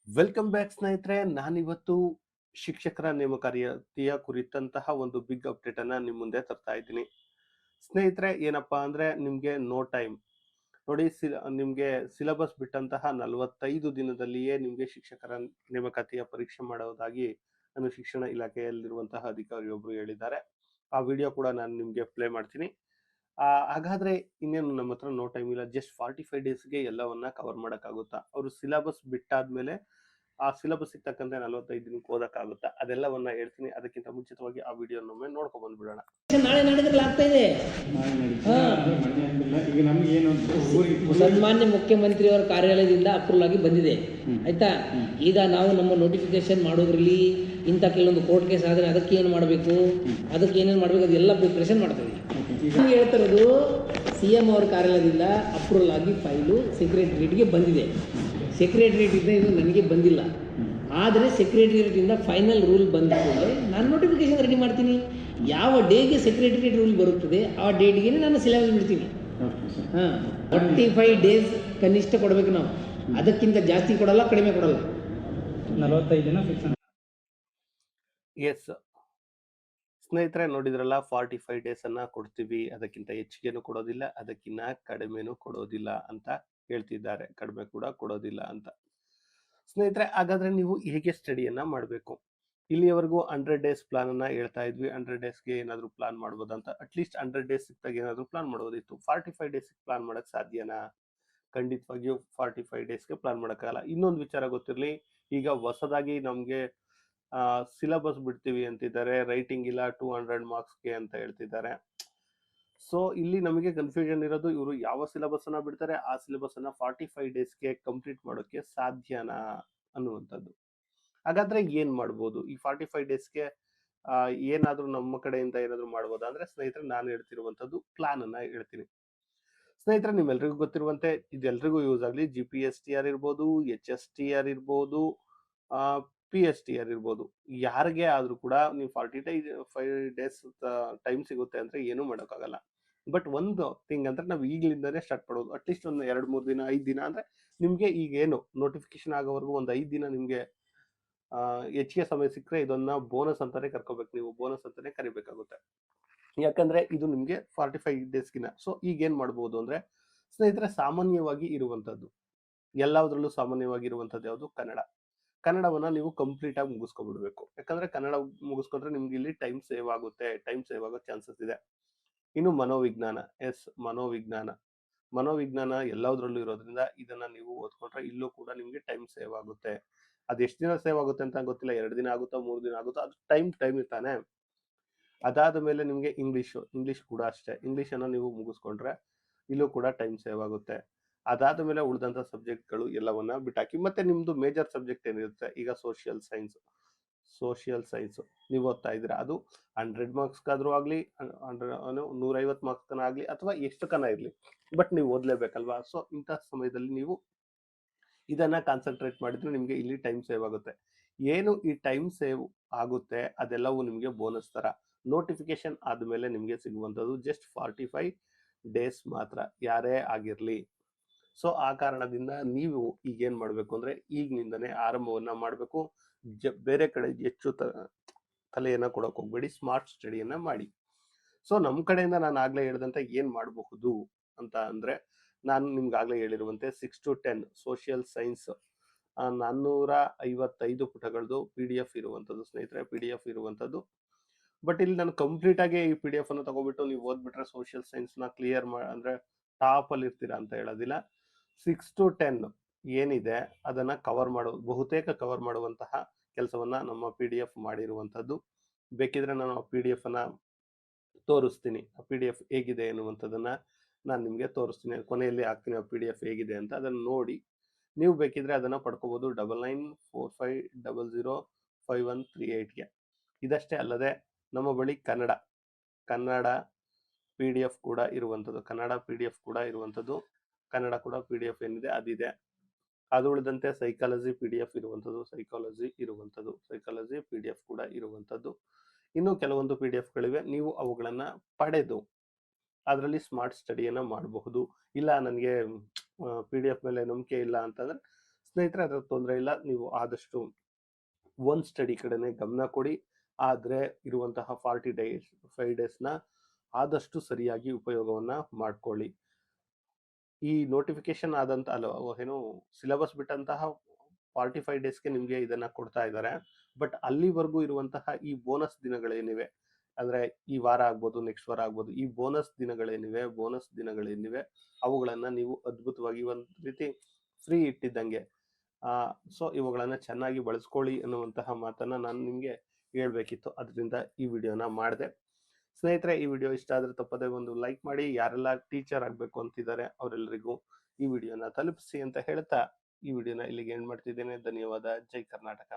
Welcome back ಸ್ನೇಹಿತರೆ. ನಾನಿವತ್ತು ಶಿಕ್ಷಕರ ನೇಮಕಾತಿಯ ಕುರಿತಂತಹ ಒಂದು ಬಿಗ್ ಅಪ್ಡೇಟ್ ಅನ್ನ ನಿಮ್ಮ ಮುಂದೆ ತರ್ತಾ ಇದ್ದೀನಿ. ಸ್ನೇಹಿತರೆ, ಏನಪ್ಪಾ ಅಂದ್ರೆ ನಿಮ್ಗೆ ನೋ ಟೈಮ್ ನೋಡಿ. ನಿಮ್ಗೆ ಸಿಲೆಬಸ್ ಬಿಟ್ಟಂತಹ 45 ದಿನದಲ್ಲಿಯೇ ನಿಮ್ಗೆ ಶಿಕ್ಷಕರ ನೇಮಕಾತಿಯ ಪರೀಕ್ಷೆ ಮಾಡೋದಾಗಿ ನಾನು ಶಿಕ್ಷಣ ಇಲಾಖೆಯಲ್ಲಿರುವಂತಹ ಅಧಿಕಾರಿಯೊಬ್ರು ಹೇಳಿದ್ದಾರೆ. ಆ ವಿಡಿಯೋ ಕೂಡ ನಾನು ನಿಮ್ಗೆ ಪ್ಲೇ ಮಾಡ್ತೀನಿ. ಹಾಗಾದ್ರೆ ಇನ್ನೇನು ನಮ್ಮ ಹತ್ರ ನೋ ಟೈಮ್ ಇಲ್ಲ, ಜಸ್ಟ್ 45 ಡೇಸ್ಗೆ ಎಲ್ಲವನ್ನ ಕವರ್ ಮಾಡೋಕ್ಕಾಗುತ್ತಾ? ಅವರು ಸಿಲೆಬಸ್ ಬಿಟ್ಟಾದ್ಮೇಲೆ ಆ ಸಿಲೆಬಸ್ ತಕ್ಕಂತೆ 45 ದಿನಕ್ಕೆ ಓದಕ್ಕಾಗುತ್ತಾ? ಅದೆಲ್ಲವನ್ನ ಹೇಳ್ತೀನಿ. ಅದಕ್ಕಿಂತ ಮುಂಚಿತವಾಗಿ ಆ ವಿಡಿಯೋನೊಮ್ಮೆ ನೋಡ್ಕೊಂಡ್ ಬಂದ್ಬಿಡೋಣ. ನಾಳೆ ನಡೆದ್ರೆ ಆಗ್ತಾ ಇದೆ. ಈಗ ನಮ್ಗೆ ಏನು ಸನ್ಮಾನ್ಯ ಮುಖ್ಯಮಂತ್ರಿಯವರ ಕಾರ್ಯಾಲಯದಿಂದ ಅಪ್ರೂವಲ್ ಆಗಿ ಬಂದಿದೆ, ಆಯ್ತಾ. ಈಗ ನಾವು ನಮ್ಮ ನೋಟಿಫಿಕೇಶನ್ ಮಾಡೋದ್ರಲ್ಲಿ ಇಂಥ ಕೆಲವೊಂದು ಕೋರ್ಟ್ ಕೇಸ್ ಆದರೆ ಅದಕ್ಕೆ ಏನು ಮಾಡಬೇಕು, ಅದಕ್ಕೆ ಏನೇನು ಮಾಡಬೇಕು, ಅದೆಲ್ಲ ಪ್ರಿಪ್ರೇಷನ್ ಮಾಡ್ತೀವಿ. ಹೇಳ್ತಿರೋದು CM ಅವ್ರ ಕಾರ್ಯಾಲಯದಿಂದ ಅಪ್ರೂವಲ್ ಆಗಿ ಫೈಲು ಸೆಕ್ರೆಟರಿಯೇಟ್ಗೆ ಬಂದಿದೆ. ಸೆಕ್ರೆಟರಿಯೇಟಿಂದ ಇದು ನನಗೆ ಬಂದಿಲ್ಲ, ಆದರೆ ಸೆಕ್ರೆಟರಿಯೇಟಿಂದ ಫೈನಲ್ ರೂಲ್ ಬಂದ ಕೂಡಲೇ ನಾನು ನೋಟಿಫಿಕೇಶನ್ ರೆಡಿ ಮಾಡ್ತೀನಿ. ಯಾವ ಡೇಗೆ ಸೆಕ್ರೆಟರಿಯೇಟ್ ರೂಲ್ ಬರುತ್ತದೆ ಆ ಡೇಟ್ಗೆ ನಾನು ಸಿಲೆಬಸ್ ಬಿಡ್ತೀನಿ. 45 ಡೇಸ್ ಕನಿಷ್ಠ ಕೊಡಬೇಕು ನಾವು, ಅದಕ್ಕಿಂತ ಜಾಸ್ತಿ ಕೊಡಲ್ಲ, ಕಡಿಮೆ ಕೊಡಲ್ಲ. 45 ದಿನ ಫಿಕ್ಸ್. ಎಸ್ ಸ್ನೇಹಿತರೆ, ನೋಡಿದ್ರಲ್ಲ, 45 ಡೇಸ್ ಅನ್ನ ಕೊಡ್ತೀವಿ, ಅದಕ್ಕಿಂತ ಹೆಚ್ಚಿಗೆನೂ ಕೊಡೋದಿಲ್ಲ, ಅದಕ್ಕಿಂತ ಕಡಿಮೆನೂ ಕೊಡೋದಿಲ್ಲ ಅಂತ ಹೇಳ್ತಿದ್ದಾರೆ. ಕಡಿಮೆ ಕೂಡ ಕೊಡೋದಿಲ್ಲ ಅಂತ. ಸ್ನೇಹಿತರೆ, ಹಾಗಾದ್ರೆ ನೀವು ಹೇಗೆ ಸ್ಟಡಿಯನ್ನ ಮಾಡಬೇಕು? ಇಲ್ಲಿಯವರೆಗೂ 100 ಡೇಸ್ ಪ್ಲಾನ್ ಅನ್ನ ಹೇಳ್ತಾ ಇದ್ವಿ. 100 ಡೇಸ್ಗೆ ಏನಾದ್ರು ಪ್ಲಾನ್ ಮಾಡ್ಬೋದಂತ. ಅಟ್ಲೀಸ್ಟ್ 100 ಡೇಸ್ ಸಿಕ್ತಾಗ ಏನಾದ್ರು ಪ್ಲಾನ್ ಮಾಡ್ಬೋದಿತ್ತು. 45 ಡೇಸ್ ಪ್ಲಾನ್ ಮಾಡಕ್ ಸಾಧ್ಯನಾ? ಖಂಡಿತವಾಗಿಯೂ 45 ಡೇಸ್ಗೆ ಪ್ಲಾನ್ ಮಾಡೋಕ್ಕಾಗಲ್ಲ. ಇನ್ನೊಂದು ವಿಚಾರ ಗೊತ್ತಿರಲಿ, ಈಗ ಹೊಸದಾಗಿ ನಮ್ಗೆ ಸಿಲೆಬಸ್ ಬಿಡ್ತೀವಿ ಅಂತಿದ್ದಾರೆ. ರೈಟಿಂಗ್ ಇಲ್ಲ, 200 ಮಾರ್ಕ್ಸ್ಗೆ ಅಂತ ಹೇಳ್ತಿದ್ದಾರೆ. ಸೊ ಇಲ್ಲಿ ನಮಗೆ ಕನ್ಫ್ಯೂಷನ್ ಇರೋದು, ಇವರು ಯಾವ ಸಿಲೆಬಸ್ ಅನ್ನ ಬಿಡ್ತಾರೆ, ಆ ಸಿಲೆಬಸ್ ಅನ್ನ 45 ಡೇಸ್ಗೆ ಕಂಪ್ಲೀಟ್ ಮಾಡೋಕೆ ಸಾಧ್ಯನಾ ಅನ್ನುವಂಥದ್ದು. ಹಾಗಾದ್ರೆ ಏನ್ ಮಾಡ್ಬೋದು ಈ 45 ಡೇಸ್ಗೆ? ಏನಾದ್ರೂ ನಮ್ಮ ಕಡೆಯಿಂದ ಏನಾದ್ರು ಮಾಡ್ಬೋದಾ ಅಂದ್ರೆ, ಸ್ನೇಹಿತರೆ, ನಾನು ಹೇಳ್ತಿರುವಂತದ್ದು ಪ್ಲಾನ್ ಅನ್ನ ಹೇಳ್ತೀನಿ. ಸ್ನೇಹಿತರೆ, ನಿಮ್ಮೆಲ್ರಿಗೂ ಗೊತ್ತಿರುವಂತೆ ಇದೆಲ್ರಿಗೂ ಯೂಸ್ ಆಗಲಿ. GPSTR ಇರ್ಬೋದು, HSTR ಇರ್ಬೋದು, PSTR ಇರ್ಬೋದು, ಯಾರಿಗೆ ಆದ್ರೂ ಕೂಡ ನೀವು 45 ಡೇಸ್ ಟೈಮ್ ಸಿಗುತ್ತೆ ಅಂದ್ರೆ ಏನೂ ಮಾಡೋಕ್ಕಾಗಲ್ಲ. ಬಟ್ ಒಂದು ಥಿಂಗ್ ಅಂದ್ರೆ ನಾವು ಈಗಲಿಂದಾನೇ ಸ್ಟಾರ್ಟ್ ಮಾಡೋದು. ಅಟ್ಲೀಸ್ಟ್ ಒಂದು 2-3 ದಿನ, 5 ದಿನ ಅಂದ್ರೆ ನಿಮ್ಗೆ ಈಗ ಏನು ನೋಟಿಫಿಕೇಶನ್ ಆಗೋವರೆಗೂ ಒಂದು 5 ದಿನ ನಿಮ್ಗೆ ಹೆಚ್ಚಿಗೆ ಸಮಯ ಸಿಕ್ಕರೆ ಇದನ್ನ ಬೋನಸ್ ಅಂತಾನೆ ಕರ್ಕೋಬೇಕು. ನೀವು ಬೋನಸ್ ಅಂತಾನೆ ಕರಿಬೇಕಾಗುತ್ತೆ. ಯಾಕಂದ್ರೆ ಇದು ನಿಮ್ಗೆ 45 ಡೇಸ್ಗಿನ. ಸೊ ಈಗ ಏನ್ ಮಾಡ್ಬೋದು ಅಂದ್ರೆ, ಸ್ನೇಹಿತರೆ, ಸಾಮಾನ್ಯವಾಗಿ ಇರುವಂತದ್ದು ಎಲ್ಲದರಲ್ಲೂ ಸಾಮಾನ್ಯವಾಗಿ ಇರುವಂತದ್ದು ಯಾವುದು? ಕನ್ನಡ. ಕನ್ನಡವನ್ನ ನೀವು ಕಂಪ್ಲೀಟ್ ಆಗಿ ಮುಗಿಸ್ಕೊಬಿಡ್ಬೇಕು. ಯಾಕಂದ್ರೆ ಕನ್ನಡ ಮುಗಿಸ್ಕೊಂಡ್ರೆ ನಿಮ್ಗೆ ಇಲ್ಲಿ ಟೈಮ್ ಸೇವ್ ಆಗುತ್ತೆ, ಟೈಮ್ ಸೇವ್ ಆಗೋ ಚಾನ್ಸಸ್ ಇದೆ. ಇನ್ನು ಮನೋವಿಜ್ಞಾನ, ಮನೋವಿಜ್ಞಾನ ಎಲ್ಲದರಲ್ಲೂ ಇರೋದ್ರಿಂದ ಇದನ್ನ ನೀವು ಓದ್ಕೊಂಡ್ರೆ ಇಲ್ಲೂ ಕೂಡ ನಿಮ್ಗೆ ಟೈಮ್ ಸೇವ್ ಆಗುತ್ತೆ. ಅದು ಎಷ್ಟು ದಿನ ಸೇವ್ ಆಗುತ್ತೆ ಅಂತ ಗೊತ್ತಿಲ್ಲ. 2 ದಿನ ಆಗುತ್ತೋ, 3 ದಿನ ಆಗುತ್ತೋ, ಅದು ಟೈಮ್ ಇರ್ತಾನೆ. ಅದಾದ ಮೇಲೆ ನಿಮ್ಗೆ ಇಂಗ್ಲಿಷ್ ಕೂಡ ಅಷ್ಟೇ. ಇಂಗ್ಲಿಷ್ ಅನ್ನ ನೀವು ಮುಗಿಸ್ಕೊಂಡ್ರೆ ಇಲ್ಲೂ ಕೂಡ ಟೈಮ್ ಸೇವ್ ಆಗುತ್ತೆ. ಅದಾದ ಮೇಲೆ ಉಳಿದಂತ ಸಬ್ಜೆಕ್ಟ್ಗಳು ಎಲ್ಲವನ್ನ ಬಿಟ್ಟಾಕಿ. ಮತ್ತೆ ನಿಮ್ದು ಮೇಜರ್ ಸಬ್ಜೆಕ್ಟ್ ಏನಿರುತ್ತೆ, ಈಗ ಸೋಷಿಯಲ್ ಸೈನ್ಸ್ ನೀವು ಓದ್ತಾ ಇದ್ದೀರಾ, ಅದು 100 ಮಾರ್ಕ್ಸ್ಗಾದ್ರೂ ಆಗ್ಲಿ, 150 ಮಾರ್ಕ್ಸ್ ತನ ಆಗ್ಲಿ, ಅಥವಾ ಎಷ್ಟು ಕನ ಇರ್ಲಿ, ಬಟ್ ನೀವು ಓದ್ಲೇಬೇಕಲ್ವಾ. ಸೊ ಇಂಥ ಸಮಯದಲ್ಲಿ ನೀವು ಇದನ್ನ ಕಾನ್ಸಂಟ್ರೇಟ್ ಮಾಡಿದ್ರೆ ನಿಮ್ಗೆ ಇಲ್ಲಿ ಟೈಮ್ ಸೇವ್ ಆಗುತ್ತೆ. ಏನು ಈ ಟೈಮ್ ಸೇವ್ ಆಗುತ್ತೆ ಅದೆಲ್ಲವೂ ನಿಮ್ಗೆ ಬೋನಸ್ ತರ. ನೋಟಿಫಿಕೇಶನ್ ಆದ್ಮೇಲೆ ನಿಮ್ಗೆ ಸಿಗುವಂತದ್ದು ಜಸ್ಟ್ 45 ಡೇಸ್ ಮಾತ್ರ, ಯಾರೇ ಆಗಿರ್ಲಿ. ಸೊ ಆ ಕಾರಣದಿಂದ ನೀವು ಈಗ ಏನ್ ಮಾಡ್ಬೇಕು ಅಂದ್ರೆ, ಈಗಿನಿಂದನೇ ಆರಂಭವನ್ನ ಮಾಡ್ಬೇಕು. ಬೇರೆ ಕಡೆ ಹೆಚ್ಚು ತಲೆಯನ್ನ ಕೊಡಕ್ ಹೋಗ್ಬೇಡಿ, ಸ್ಮಾರ್ಟ್ ಸ್ಟಡಿಯನ್ನ ಮಾಡಿ. ಸೊ ನಮ್ ಕಡೆಯಿಂದ ನಾನು ಆಗ್ಲೇ ಹೇಳಿದಂತೆ ಏನ್ ಮಾಡಬಹುದು ಅಂತ ಅಂದ್ರೆ, ನಾನು ನಿಮ್ಗಾಗ್ಲೇ ಹೇಳಿರುವಂತೆ 6 to 10 ಸೋಷಿಯಲ್ ಸೈನ್ಸ್ 455 ಪುಟಗಳದ್ದು PDF ಇರುವಂತದ್ದು ಸ್ನೇಹಿತರೆ, PDF ಇರುವಂತದ್ದು. ಬಟ್ ಇಲ್ಲಿ ನಾನು ಕಂಪ್ಲೀಟ್ ಆಗಿ ಈ PDF ಅನ್ನು ತಗೋಬಿಟ್ಟು ನೀವು ಓದ್ಬಿಟ್ರೆ ಸೋಷಿಯಲ್ ಸೈನ್ಸ್ ನ ಕ್ಲಿಯರ್ ಅಂದ್ರೆ ಟಾಪ್ ಅಲ್ಲಿ ಇರ್ತೀರಾ ಅಂತ ಹೇಳೋದಿಲ್ಲ. 6 to 10 ಏನಿದೆ ಅದನ್ನ ಬಹುತೇಕ ಕವರ್ ಮಾಡುವಂತಹ ಕೆಲಸವನ್ನ ನಮ್ಮ PDF ಮಾಡಿರುವಂತದ್ದು. ಬೇಕಿದ್ರೆ ನಾನು ಆ PDF ಅನ್ನ ತೋರಿಸ್ತೀನಿ. ಆ PDF ಹೇಗಿದೆ ಎನ್ನುವಂಥದ್ದನ್ನ ನಾನು ನಿಮ್ಗೆ ತೋರಿಸ್ತೀನಿ. ಕೊನೆಯಲ್ಲಿ ಹಾಕ್ತೀನಿ ಆ PDF ಹೇಗಿದೆ ಅಂತ. ಅದನ್ನ ನೋಡಿ ನೀವು ಬೇಕಿದ್ರೆ ಅದನ್ನ ಪಡ್ಕೋಬಹುದು 9945051338ಗೆ. ಇದಷ್ಟೇ ಅಲ್ಲದೆ ನಮ್ಮ ಬಳಿ ಕನ್ನಡ PDF ಕೂಡ ಇರುವಂತದ್ದು. ಕನ್ನಡ ಕೂಡ PDF ಏನಿದೆ ಅದಿದೆ. ಅದು ಉಳಿದಂತೆ ಸೈಕಾಲಜಿ PDF ಇರುವಂತದ್ದು, ಸೈಕಾಲಜಿ PDF ಕೂಡ ಇರುವಂತದ್ದು. ಇನ್ನು ಕೆಲವೊಂದು PDFಗಳಿವೆ. ನೀವು ಅವುಗಳನ್ನ ಪಡೆದು ಅದರಲ್ಲಿ ಸ್ಮಾರ್ಟ್ ಸ್ಟಡಿಯನ್ನ ಮಾಡಬಹುದು. ಇಲ್ಲ ನನಗೆ PDF ಮೇಲೆ ನಂಬಿಕೆ ಇಲ್ಲ ಅಂತಂದ್ರೆ, ಸ್ನೇಹಿತರೆ ಅದರ ತೊಂದರೆ ಇಲ್ಲ, ನೀವು ಆದಷ್ಟು ಒನ್ ಸ್ಟಡಿ ಕಡೆನೆ ಗಮನ ಕೊಡಿ. ಆದರೆ ಇರುವಂತಹ 5 ಡೇಸ್ನ ಆದಷ್ಟು ಸರಿಯಾಗಿ ಉಪಯೋಗವನ್ನ ಮಾಡ್ಕೊಳ್ಳಿ. ಈ ನೋಟಿಫಿಕೇಶನ್ ಆದಂತ ಅಲ್ಲ ಏನು ಸಿಲೆಬಸ್ ಬಿಟ್ಟಂತಹ 45 ಡೇಸ್ಗೆ ನಿಮಗೆ ಇದನ್ನ ಕೊಡ್ತಾ ಇದ್ದಾರೆ. ಬಟ್ ಅಲ್ಲಿವರೆಗೂ ಇರುವಂತಹ ಈ ಬೋನಸ್ ದಿನಗಳೇನಿವೆ, ಅಂದ್ರೆ ಈ ವಾರ ಆಗ್ಬೋದು, ನೆಕ್ಸ್ಟ್ ವಾರ ಆಗ್ಬೋದು, ಈ ಬೋನಸ್ ದಿನಗಳೇನಿವೆ ಅವುಗಳನ್ನ ನೀವು ಅದ್ಭುತವಾಗಿ ಒಂದು ರೀತಿ ಫ್ರೀ ಇಟ್ಟಿದ್ದಂಗೆ. ಸೊ ಇವುಗಳನ್ನ ಚೆನ್ನಾಗಿ ಬಳಸ್ಕೊಳ್ಳಿ ಅನ್ನುವಂತಹ ಮಾತನ್ನ ನಾನು ನಿಮಗೆ ಹೇಳ್ಬೇಕಿತ್ತು. ಅದರಿಂದ ಈ ವಿಡಿಯೋನ ಮಾಡಿದೆ. ಸ್ನೇಹಿತರೆ, ಈ ವಿಡಿಯೋ ಇಷ್ಟ ಆದ್ರೆ ತಪ್ಪದೆ ಒಂದು ಲೈಕ್ ಮಾಡಿ. ಯಾರೆಲ್ಲ ಟೀಚರ್ ಆಗಬೇಕು ಅಂತಿದ್ದಾರೆ ಅವರೆಲ್ಲರಿಗೂ ಈ ವಿಡಿಯೋನ ತಲುಪಿಸಿ ಅಂತ ಹೇಳ್ತಾ ಈ ವಿಡಿಯೋನ ಇಲ್ಲಿಗೆ ಎಂಡ್ ಮಾಡ್ತಿದ್ದೇನೆ. ಧನ್ಯವಾದ. ಜೈ ಕರ್ನಾಟಕ.